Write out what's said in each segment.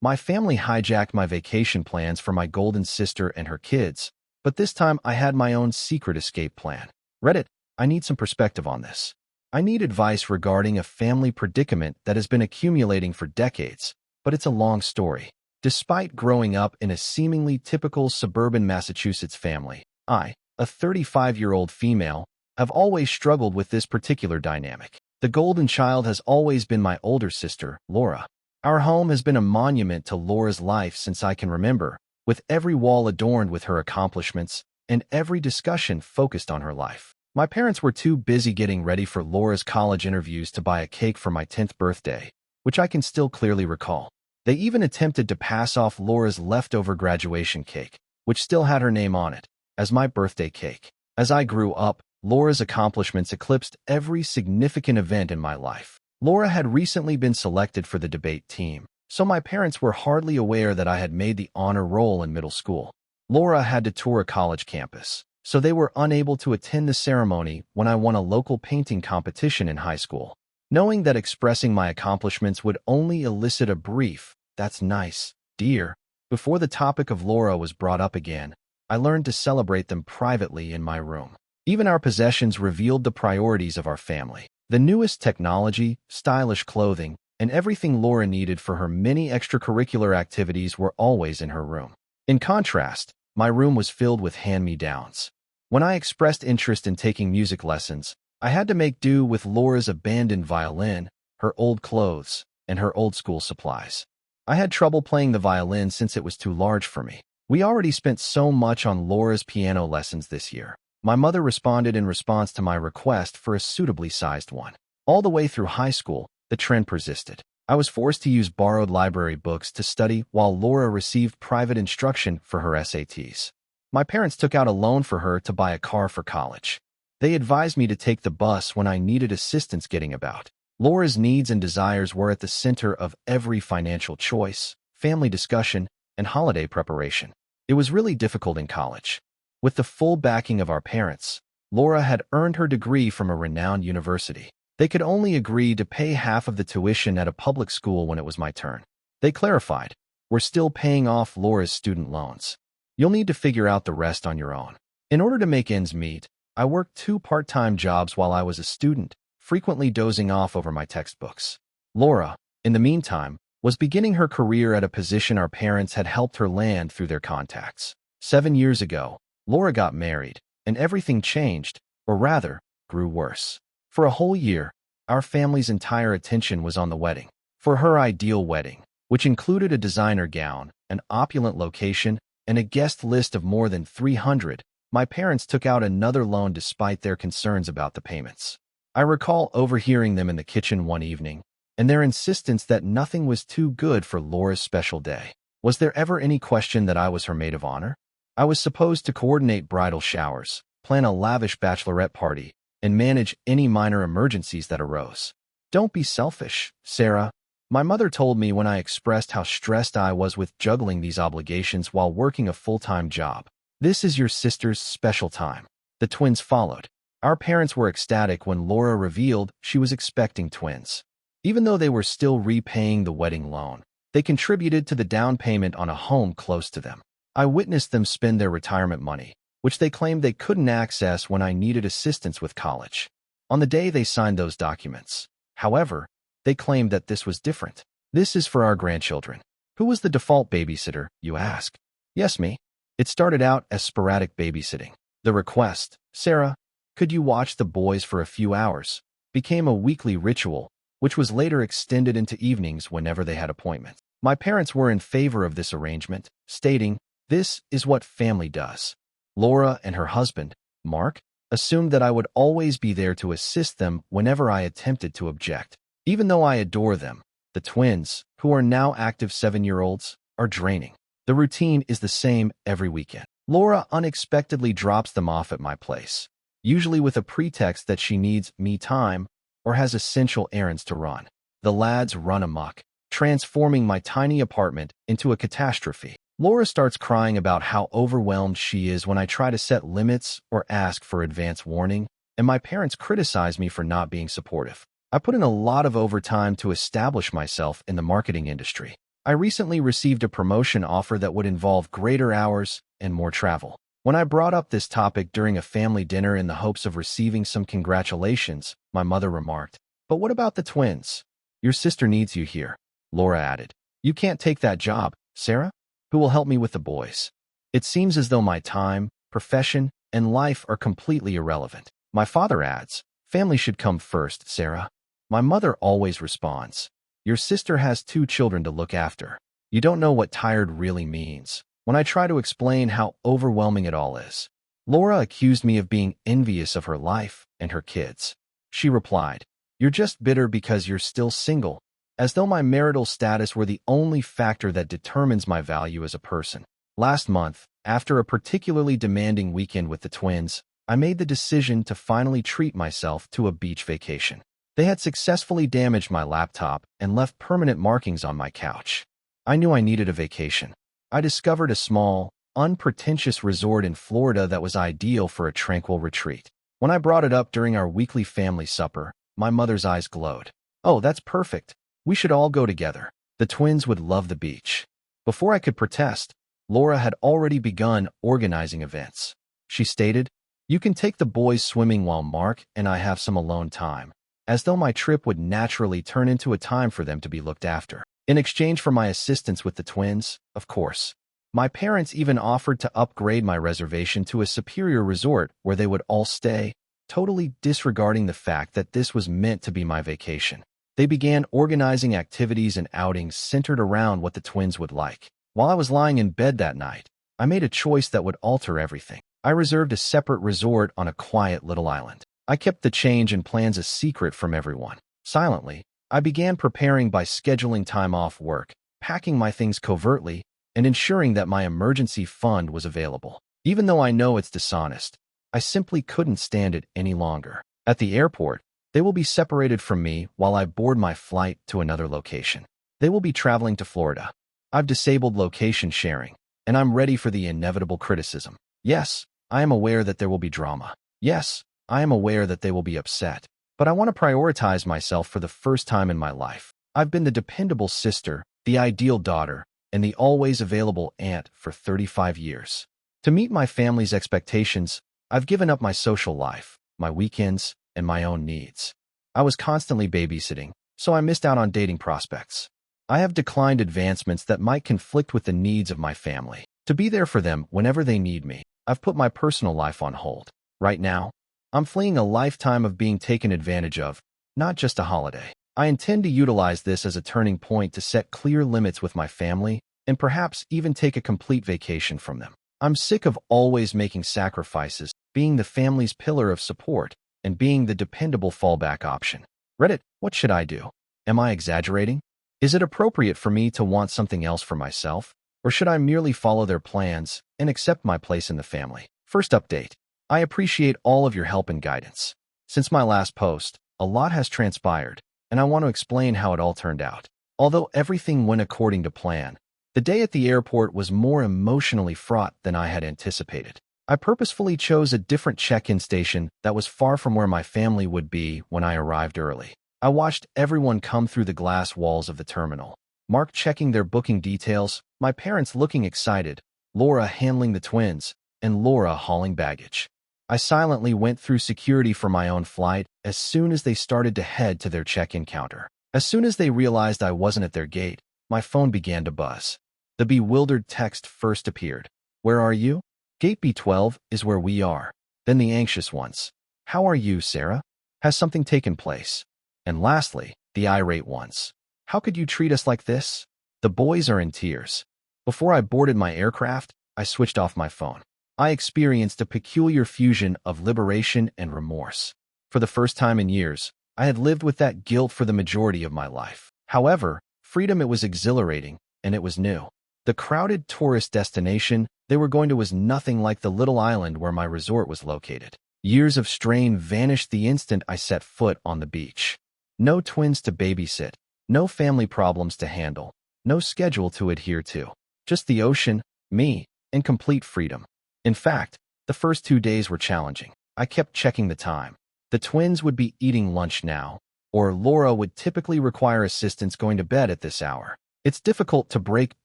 My family hijacked my vacation plans for my golden sister and her kids, but this time I had my own secret escape plan. Reddit, I need some perspective on this. I need advice regarding a family predicament that has been accumulating for decades, but it's a long story. Despite growing up in a seemingly typical suburban Massachusetts family, I, a 35-year-old female, have always struggled with this particular dynamic. The golden child has always been my older sister, Laura. Our home has been a monument to Laura's life since I can remember, with every wall adorned with her accomplishments and every discussion focused on her life. My parents were too busy getting ready for Laura's college interviews to buy a cake for my 10th birthday, which I can still clearly recall. They even attempted to pass off Laura's leftover graduation cake, which still had her name on it, as my birthday cake. As I grew up, Laura's accomplishments eclipsed every significant event in my life. Laura had recently been selected for the debate team, so my parents were hardly aware that I had made the honor roll in middle school. Laura had to tour a college campus, so they were unable to attend the ceremony when I won a local painting competition in high school. Knowing that expressing my accomplishments would only elicit a brief, "That's nice, dear," before the topic of Laura was brought up again, I learned to celebrate them privately in my room. Even our possessions revealed the priorities of our family. The newest technology, stylish clothing, and everything Laura needed for her many extracurricular activities were always in her room. In contrast, my room was filled with hand-me-downs. When I expressed interest in taking music lessons, I had to make do with Laura's abandoned violin, her old clothes, and her old school supplies. I had trouble playing the violin since it was too large for me. We already spent so much on Laura's piano lessons this year. My mother responded in response to my request for a suitably sized one. All the way through high school, the trend persisted. I was forced to use borrowed library books to study while Laura received private instruction for her SATs. My parents took out a loan for her to buy a car for college. They advised me to take the bus when I needed assistance getting about. Laura's needs and desires were at the center of every financial choice, family discussion, and holiday preparation. It was really difficult in college. With the full backing of our parents, Laura had earned her degree from a renowned university. They could only agree to pay half of the tuition at a public school when it was my turn. They clarified, "We're still paying off Laura's student loans. You'll need to figure out the rest on your own." In order to make ends meet, I worked 2 part-time jobs while I was a student, frequently dozing off over my textbooks. Laura, in the meantime, was beginning her career at a position our parents had helped her land through their contacts. 7 years ago, Laura got married, and everything changed, or rather, grew worse. For a whole year, our family's entire attention was on the wedding. For her ideal wedding, which included a designer gown, an opulent location, and a guest list of more than 300, my parents took out another loan despite their concerns about the payments. I recall overhearing them in the kitchen one evening, and their insistence that nothing was too good for Laura's special day. Was there ever any question that I was her maid of honor? I was supposed to coordinate bridal showers, plan a lavish bachelorette party, and manage any minor emergencies that arose. "Don't be selfish, Sarah," my mother told me when I expressed how stressed I was with juggling these obligations while working a full-time job. "This is your sister's special time." The twins followed. Our parents were ecstatic when Laura revealed she was expecting twins. Even though they were still repaying the wedding loan, they contributed to the down payment on a home close to them. I witnessed them spend their retirement money, which they claimed they couldn't access when I needed assistance with college, on the day they signed those documents. However, they claimed that this was different. "This is for our grandchildren." Who was the default babysitter, you ask? Yes, me. It started out as sporadic babysitting. The request, "Sarah, could you watch the boys for a few hours?" became a weekly ritual, which was later extended into evenings whenever they had appointments. My parents were in favor of this arrangement, stating, "This is what family does." Laura and her husband, Mark, assumed that I would always be there to assist them whenever I attempted to object. Even though I adore them, the twins, who are now active 7-year-olds, are draining. The routine is the same every weekend. Laura unexpectedly drops them off at my place, usually with a pretext that she needs me time or has essential errands to run. The lads run amok, transforming my tiny apartment into a catastrophe. Laura starts crying about how overwhelmed she is when I try to set limits or ask for advance warning, and my parents criticize me for not being supportive. I put in a lot of overtime to establish myself in the marketing industry. I recently received a promotion offer that would involve greater hours and more travel. When I brought up this topic during a family dinner in the hopes of receiving some congratulations, my mother remarked, "But what about the twins? Your sister needs you here," Laura added. "You can't take that job, Sarah? Who will help me with the boys?" It seems as though my time, profession, and life are completely irrelevant. My father adds, "Family should come first, Sarah." My mother always responds, "Your sister has 2 children to look after. You don't know what tired really means." When I try to explain how overwhelming it all is, Laura accused me of being envious of her life and her kids. She replied, "You're just bitter because you're still single," as though my marital status were the only factor that determines my value as a person. Last month, after a particularly demanding weekend with the twins, I made the decision to finally treat myself to a beach vacation. They had successfully damaged my laptop and left permanent markings on my couch. I knew I needed a vacation. I discovered a small, unpretentious resort in Florida that was ideal for a tranquil retreat. When I brought it up during our weekly family supper, my mother's eyes glowed. "Oh, that's perfect. We should all go together. The twins would love the beach." Before I could protest, Laura had already begun organizing events. She stated, "You can take the boys swimming while Mark and I have some alone time," as though my trip would naturally turn into a time for them to be looked after. In exchange for my assistance with the twins, of course. My parents even offered to upgrade my reservation to a superior resort where they would all stay, totally disregarding the fact that this was meant to be my vacation. They began organizing activities and outings centered around what the twins would like. While I was lying in bed that night, I made a choice that would alter everything. I reserved a separate resort on a quiet little island. I kept the change and plans a secret from everyone. Silently, I began preparing by scheduling time off work, packing my things covertly, and ensuring that my emergency fund was available. Even though I know it's dishonest, I simply couldn't stand it any longer. At the airport, they will be separated from me while I board my flight to another location. They will be traveling to Florida. I've disabled location sharing, and I'm ready for the inevitable criticism. Yes, I am aware that there will be drama. Yes, I am aware that they will be upset. But I want to prioritize myself for the first time in my life. I've been the dependable sister, the ideal daughter, and the always available aunt for 35 years. To meet my family's expectations, I've given up my social life, my weekends, and my own needs. I was constantly babysitting, so I missed out on dating prospects. I have declined advancements that might conflict with the needs of my family. To be there for them whenever they need me, I've put my personal life on hold. Right now, I'm fleeing a lifetime of being taken advantage of, not just a holiday. I intend to utilize this as a turning point to set clear limits with my family and perhaps even take a complete vacation from them. I'm sick of always making sacrifices, being the family's pillar of support, and being the dependable fallback option. Reddit, what should I do? Am I exaggerating? Is it appropriate for me to want something else for myself? Or should I merely follow their plans and accept my place in the family? First update. I appreciate all of your help and guidance. Since my last post, a lot has transpired, and I want to explain how it all turned out. Although everything went according to plan, the day at the airport was more emotionally fraught than I had anticipated. I purposefully chose a different check-in station that was far from where my family would be when I arrived early. I watched everyone come through the glass walls of the terminal. Mark checking their booking details, my parents looking excited, Laura handling the twins, and Laura hauling baggage. I silently went through security for my own flight as soon as they started to head to their check-in counter. As soon as they realized I wasn't at their gate, my phone began to buzz. The bewildered text first appeared. "Where are you?" "Gate B12 is where we are." Then the anxious ones. "How are you, Sarah? Has something taken place?" And lastly, the irate ones. "How could you treat us like this?" The boys are in tears. Before I boarded my aircraft, I switched off my phone. I experienced a peculiar fusion of liberation and remorse. For the first time in years, I had lived with that guilt for the majority of my life. However, freedom, it was exhilarating, and it was new. The crowded tourist destination they were going to was nothing like the little island where my resort was located. Years of strain vanished the instant I set foot on the beach. No twins to babysit, no family problems to handle, no schedule to adhere to. Just the ocean, me, and complete freedom. In fact, the first 2 days were challenging. I kept checking the time. The twins would be eating lunch now, or Laura would typically require assistance going to bed at this hour. It's difficult to break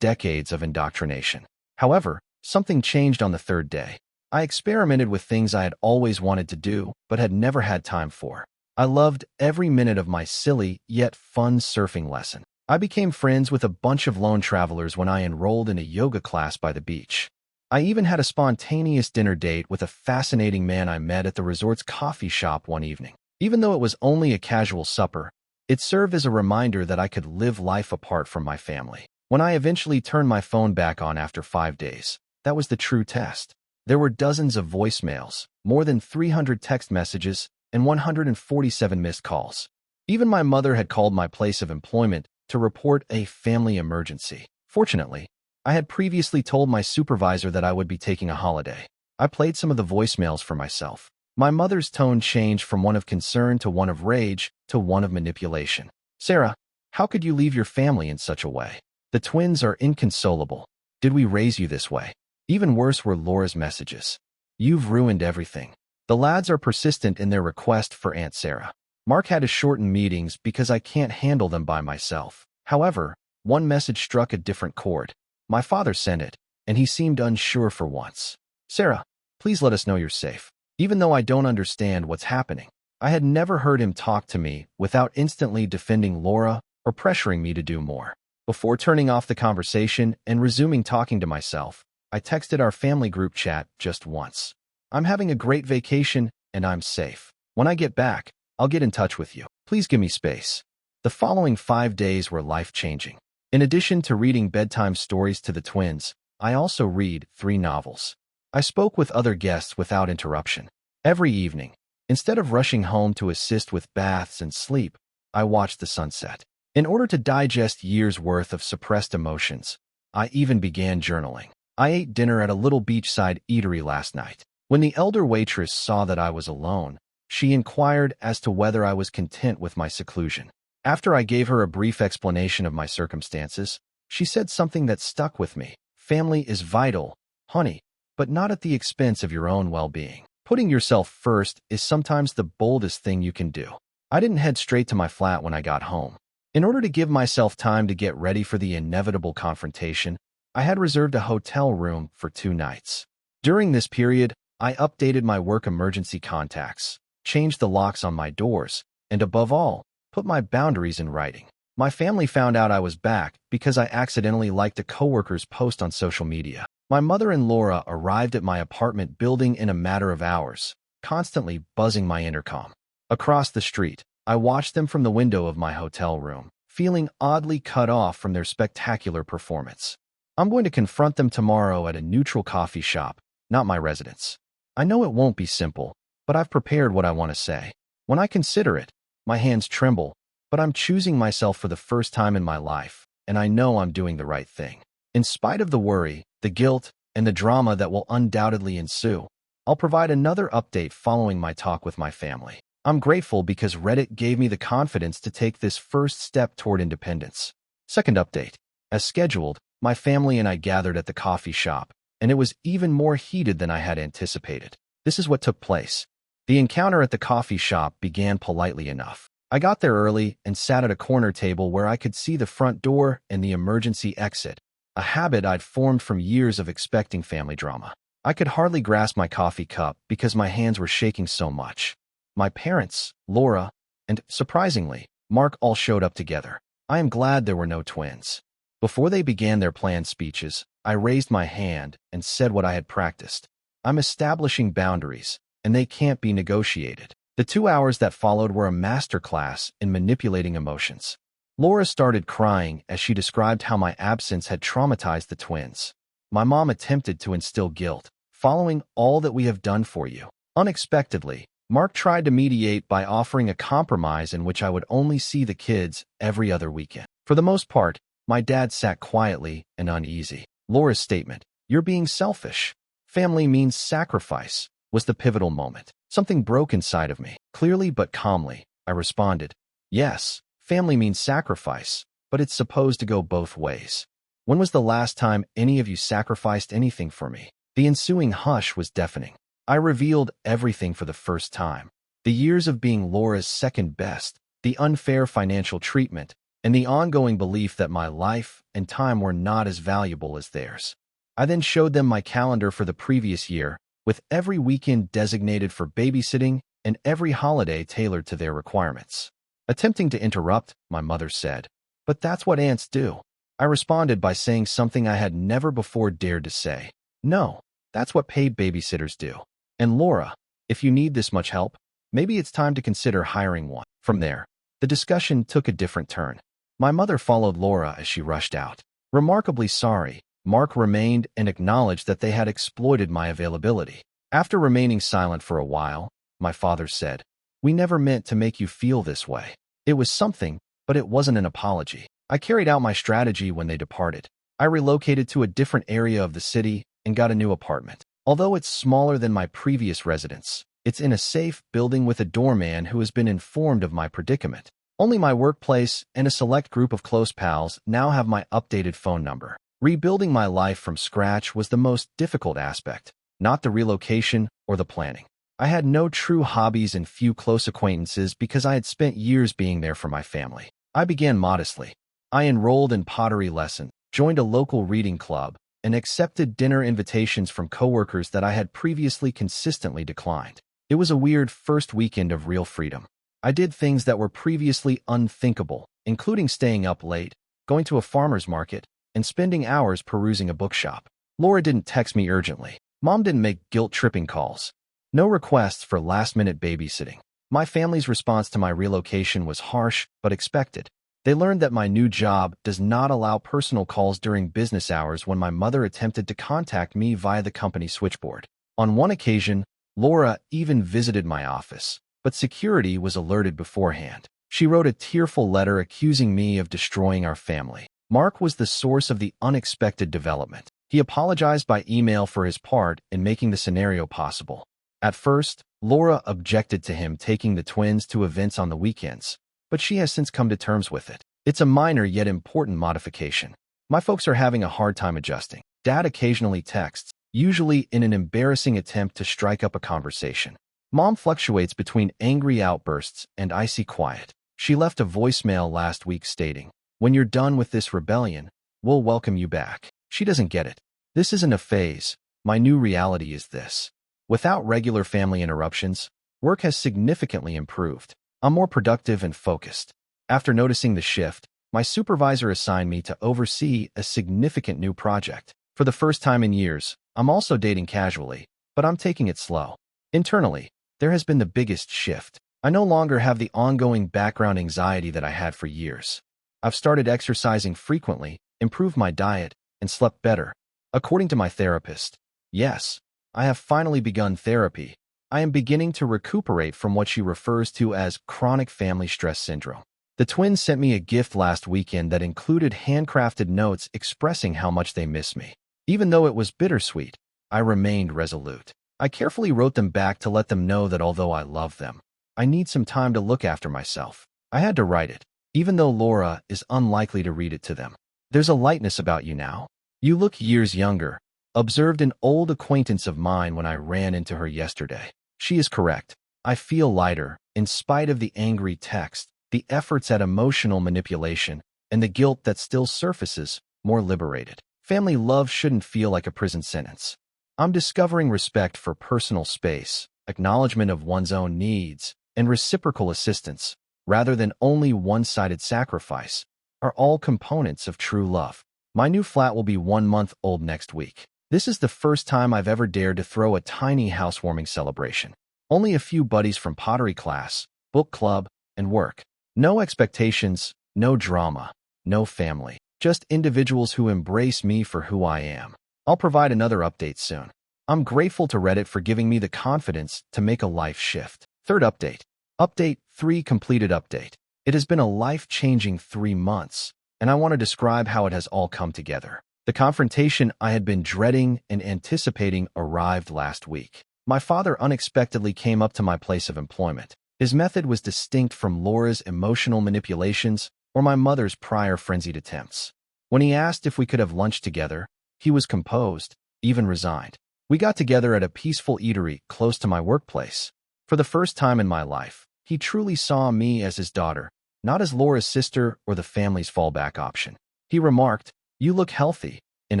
decades of indoctrination. However, something changed on the third day. I experimented with things I had always wanted to do, but had never had time for. I loved every minute of my silly, yet fun surfing lesson. I became friends with a bunch of lone travelers when I enrolled in a yoga class by the beach. I even had a spontaneous dinner date with a fascinating man I met at the resort's coffee shop one evening. Even though it was only a casual supper, it served as a reminder that I could live life apart from my family. When I eventually turned my phone back on after 5 days, that was the true test. There were dozens of voicemails, more than 300 text messages, and 147 missed calls. Even my mother had called my place of employment to report a family emergency. Fortunately, I had previously told my supervisor that I would be taking a holiday. I played some of the voicemails for myself. My mother's tone changed from one of concern to one of rage to one of manipulation. "Sarah, how could you leave your family in such a way? The twins are inconsolable. Did we raise you this way?" Even worse were Laura's messages. "You've ruined everything." The lads are persistent in their request for Aunt Sarah. Mark had to shorten meetings because I can't handle them by myself. However, one message struck a different chord. My father sent it, and he seemed unsure for once. "Sarah, please let us know you're safe." Even though I don't understand what's happening, I had never heard him talk to me without instantly defending Laura or pressuring me to do more. Before turning off the conversation and resuming talking to myself, I texted our family group chat just once. "I'm having a great vacation and I'm safe. When I get back, I'll get in touch with you. Please give me space." The following 5 days were life-changing. In addition to reading bedtime stories to the twins, I also read 3 novels. I spoke with other guests without interruption. Every evening, instead of rushing home to assist with baths and sleep, I watched the sunset. In order to digest years' worth of suppressed emotions, I even began journaling. I ate dinner at a little beachside eatery last night. When the elder waitress saw that I was alone, she inquired as to whether I was content with my seclusion. After I gave her a brief explanation of my circumstances, she said something that stuck with me. "Family is vital, honey, but not at the expense of your own well-being. Putting yourself first is sometimes the boldest thing you can do." I didn't head straight to my flat when I got home. In order to give myself time to get ready for the inevitable confrontation, I had reserved a hotel room for 2 nights. During this period, I updated my work emergency contacts, changed the locks on my doors, and above all, put my boundaries in writing. My family found out I was back because I accidentally liked a coworker's post on social media. My mother and Laura arrived at my apartment building in a matter of hours, constantly buzzing my intercom. Across the street, I watched them from the window of my hotel room, feeling oddly cut off from their spectacular performance. I'm going to confront them tomorrow at a neutral coffee shop, not my residence. I know it won't be simple, but I've prepared what I want to say. When I consider it, my hands tremble, but I'm choosing myself for the first time in my life, and I know I'm doing the right thing. In spite of the worry, the guilt, and the drama that will undoubtedly ensue, I'll provide another update following my talk with my family. I'm grateful because Reddit gave me the confidence to take this first step toward independence. Second update. As scheduled, my family and I gathered at the coffee shop, and it was even more heated than I had anticipated. This is what took place. The encounter at the coffee shop began politely enough. I got there early and sat at a corner table where I could see the front door and the emergency exit, a habit I'd formed from years of expecting family drama. I could hardly grasp my coffee cup because my hands were shaking so much. My parents, Laura, and, surprisingly, Mark all showed up together. I am glad there were no twins. Before they began their planned speeches, I raised my hand and said what I had practiced. I'm establishing boundaries, and they can't be negotiated. The 2 hours that followed were a masterclass in manipulating emotions. Laura started crying as she described how my absence had traumatized the twins. My mom attempted to instill guilt, following all that we have done for you. Unexpectedly, Mark tried to mediate by offering a compromise in which I would only see the kids every other weekend. For the most part, my dad sat quietly and uneasy. Laura's statement, "You're being selfish. Family means sacrifice," was the pivotal moment. Something broke inside of me. Clearly but calmly, I responded, "Yes, family means sacrifice, but it's supposed to go both ways. When was the last time any of you sacrificed anything for me?" The ensuing hush was deafening. I revealed everything for the first time. The years of being Laura's second best, the unfair financial treatment, and the ongoing belief that my life and time were not as valuable as theirs. I then showed them my calendar for the previous year, with every weekend designated for babysitting and every holiday tailored to their requirements. Attempting to interrupt, my mother said, "But that's what aunts do." I responded by saying something I had never before dared to say. "No, that's what paid babysitters do. And Laura, if you need this much help, maybe it's time to consider hiring one." From there, the discussion took a different turn. My mother followed Laura as she rushed out. Remarkably sorry, Mark remained and acknowledged that they had exploited my availability. After remaining silent for a while, my father said, "We never meant to make you feel this way. It was something, but it wasn't an apology." I carried out my strategy when they departed. I relocated to a different area of the city and got a new apartment. Although it's smaller than my previous residence, it's in a safe building with a doorman who has been informed of my predicament. Only my workplace and a select group of close pals now have my updated phone number. Rebuilding my life from scratch was the most difficult aspect, not the relocation or the planning. I had no true hobbies and few close acquaintances because I had spent years being there for my family. I began modestly. I enrolled in pottery lessons, joined a local reading club, and accepted dinner invitations from coworkers that I had previously consistently declined. It was a weird first weekend of real freedom. I did things that were previously unthinkable, including staying up late, going to a farmer's market, and spending hours perusing a bookshop. Laura didn't text me urgently. Mom didn't make guilt-tripping calls. No requests for last-minute babysitting. My family's response to my relocation was harsh but expected. They learned that my new job does not allow personal calls during business hours when my mother attempted to contact me via the company switchboard. On one occasion, Laura even visited my office, but security was alerted beforehand. She wrote a tearful letter accusing me of destroying our family. Mark was the source of the unexpected development. He apologized by email for his part in making the scenario possible. At first, Laura objected to him taking the twins to events on the weekends, but she has since come to terms with it. It's a minor yet important modification. My folks are having a hard time adjusting. Dad occasionally texts, usually in an embarrassing attempt to strike up a conversation. Mom fluctuates between angry outbursts and icy quiet. She left a voicemail last week stating, "When you're done with this rebellion, we'll welcome you back." She doesn't get it. This isn't a phase. My new reality is this. Without regular family interruptions, work has significantly improved. I'm more productive and focused. After noticing the shift, my supervisor assigned me to oversee a significant new project. For the first time in years, I'm also dating casually, but I'm taking it slow. Internally, there has been the biggest shift. I no longer have the ongoing background anxiety that I had for years. I've started exercising frequently, improved my diet, and slept better. According to my therapist, yes, I have finally begun therapy. I am beginning to recuperate from what she refers to as chronic family stress syndrome. The twins sent me a gift last weekend that included handcrafted notes expressing how much they miss me. Even though it was bittersweet, I remained resolute. I carefully wrote them back to let them know that although I love them, I need some time to look after myself. I had to write it, even though Laura is unlikely to read it to them. "There's a lightness about you now. You look years younger," observed an old acquaintance of mine when I ran into her yesterday. She is correct. I feel lighter, in spite of the angry text, the efforts at emotional manipulation, and the guilt that still surfaces, more liberated. Family love shouldn't feel like a prison sentence. I'm discovering respect for personal space, acknowledgement of one's own needs, and reciprocal assistance, rather than only one-sided sacrifice, are all components of true love. My new flat will be 1 month old next week. This is the first time I've ever dared to throw a tiny housewarming celebration. Only a few buddies from pottery class, book club, and work. No expectations, no drama, no family. Just individuals who embrace me for who I am. I'll provide another update soon. I'm grateful to Reddit for giving me the confidence to make a life shift. Third update. Update 3 completed update. It has been a life-changing 3 months, and I want to describe how it has all come together. The confrontation I had been dreading and anticipating arrived last week. My father unexpectedly came up to my place of employment. His method was distinct from Laura's emotional manipulations or my mother's prior frenzied attempts. When he asked if we could have lunch together, he was composed, even resigned. We got together at a peaceful eatery close to my workplace. For the first time in my life, he truly saw me as his daughter, not as Laura's sister or the family's fallback option. He remarked, "You look healthy," in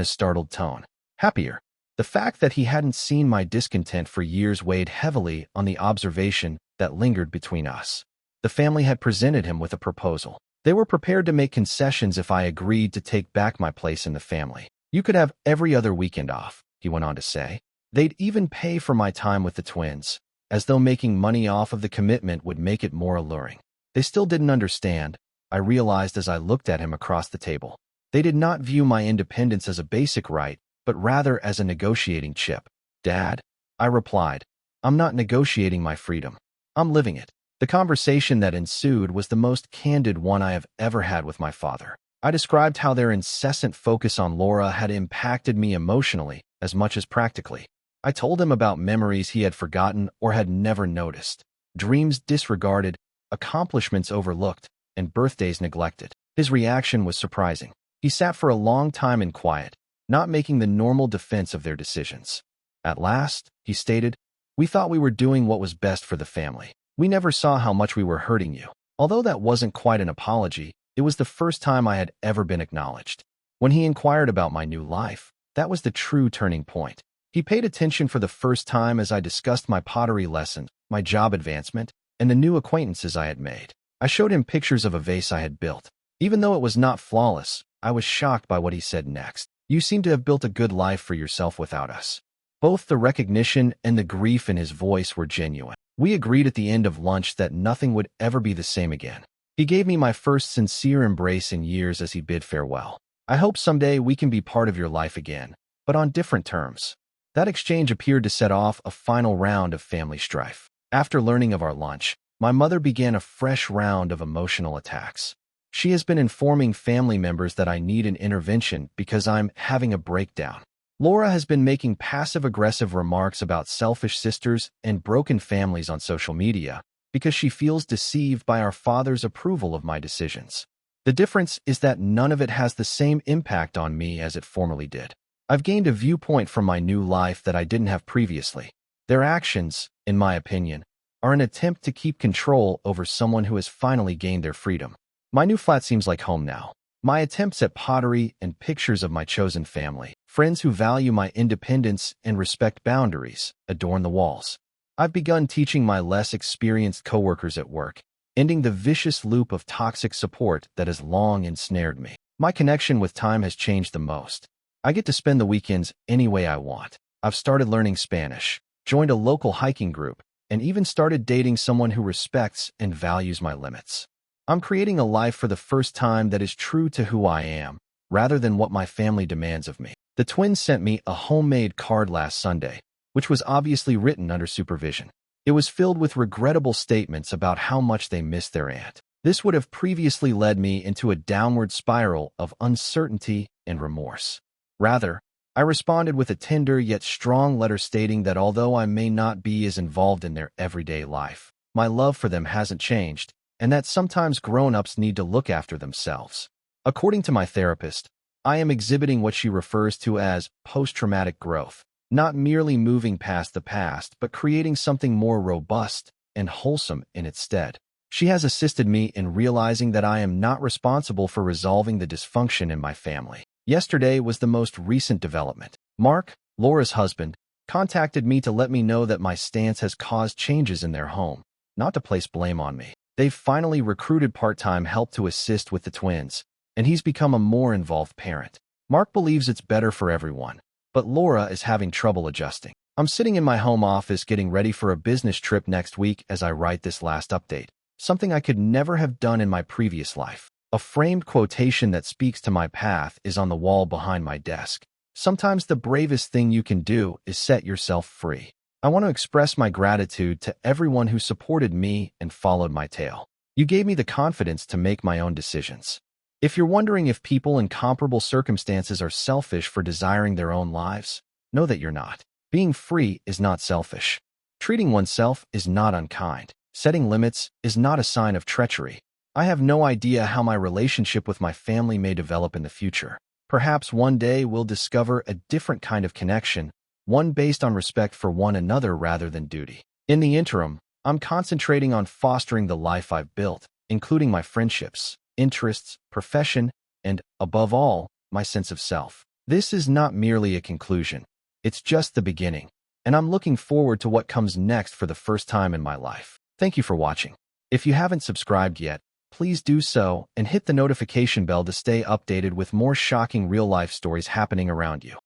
a startled tone. Happier. The fact that he hadn't seen my discontent for years weighed heavily on the observation that lingered between us. The family had presented him with a proposal. They were prepared to make concessions if I agreed to take back my place in the family. "You could have every other weekend off," he went on to say. "They'd even pay for my time with the twins, as though making money off of the commitment would make it more alluring." They still didn't understand, I realized as I looked at him across the table. They did not view my independence as a basic right, but rather as a negotiating chip. "Dad," I replied, "I'm not negotiating my freedom. I'm living it." The conversation that ensued was the most candid one I have ever had with my father. I described how their incessant focus on Laura had impacted me emotionally as much as practically. I told him about memories he had forgotten or had never noticed, dreams disregarded, accomplishments overlooked, and birthdays neglected. His reaction was surprising. He sat for a long time in quiet, not making the normal defense of their decisions. At last, he stated, "We thought we were doing what was best for the family. We never saw how much we were hurting you." Although that wasn't quite an apology, it was the first time I had ever been acknowledged. When he inquired about my new life, that was the true turning point. He paid attention for the first time as I discussed my pottery lesson, my job advancement, and the new acquaintances I had made. I showed him pictures of a vase I had built. Even though it was not flawless, I was shocked by what he said next. "You seem to have built a good life for yourself without us." Both the recognition and the grief in his voice were genuine. We agreed at the end of lunch that nothing would ever be the same again. He gave me my first sincere embrace in years as he bid farewell. "I hope someday we can be part of your life again, but on different terms." That exchange appeared to set off a final round of family strife. After learning of our lunch, my mother began a fresh round of emotional attacks. She has been informing family members that I need an intervention because I'm having a breakdown. Laura has been making passive-aggressive remarks about selfish sisters and broken families on social media because she feels deceived by our father's approval of my decisions. The difference is that none of it has the same impact on me as it formerly did. I've gained a viewpoint from my new life that I didn't have previously. Their actions, in my opinion, are an attempt to keep control over someone who has finally gained their freedom. My new flat seems like home now. My attempts at pottery and pictures of my chosen family, friends who value my independence and respect boundaries, adorn the walls. I've begun teaching my less experienced coworkers at work, ending the vicious loop of toxic support that has long ensnared me. My connection with time has changed the most. I get to spend the weekends any way I want. I've started learning Spanish, joined a local hiking group, and even started dating someone who respects and values my limits. I'm creating a life for the first time that is true to who I am, rather than what my family demands of me. The twins sent me a homemade card last Sunday, which was obviously written under supervision. It was filled with regrettable statements about how much they missed their aunt. This would have previously led me into a downward spiral of uncertainty and remorse. Rather, I responded with a tender yet strong letter stating that although I may not be as involved in their everyday life, my love for them hasn't changed, and that sometimes grown-ups need to look after themselves. According to my therapist, I am exhibiting what she refers to as post-traumatic growth, not merely moving past the past, but creating something more robust and wholesome in its stead. She has assisted me in realizing that I am not responsible for resolving the dysfunction in my family. Yesterday was the most recent development. Mark, Laura's husband, contacted me to let me know that my stance has caused changes in their home, not to place blame on me. They've finally recruited part-time help to assist with the twins, and he's become a more involved parent. Mark believes it's better for everyone, but Laura is having trouble adjusting. I'm sitting in my home office getting ready for a business trip next week as I write this last update, something I could never have done in my previous life. A framed quotation that speaks to my path is on the wall behind my desk. Sometimes the bravest thing you can do is set yourself free. I want to express my gratitude to everyone who supported me and followed my tale. You gave me the confidence to make my own decisions. If you're wondering if people in comparable circumstances are selfish for desiring their own lives, know that you're not. Being free is not selfish. Treating oneself is not unkind. Setting limits is not a sign of treachery. I have no idea how my relationship with my family may develop in the future. Perhaps one day we'll discover a different kind of connection, one based on respect for one another rather than duty. In the interim, I'm concentrating on fostering the life I've built, including my friendships, interests, profession, and, above all, my sense of self. This is not merely a conclusion. It's just the beginning, and I'm looking forward to what comes next for the first time in my life. Thank you for watching. If you haven't subscribed yet, please do so and hit the notification bell to stay updated with more shocking real-life stories happening around you.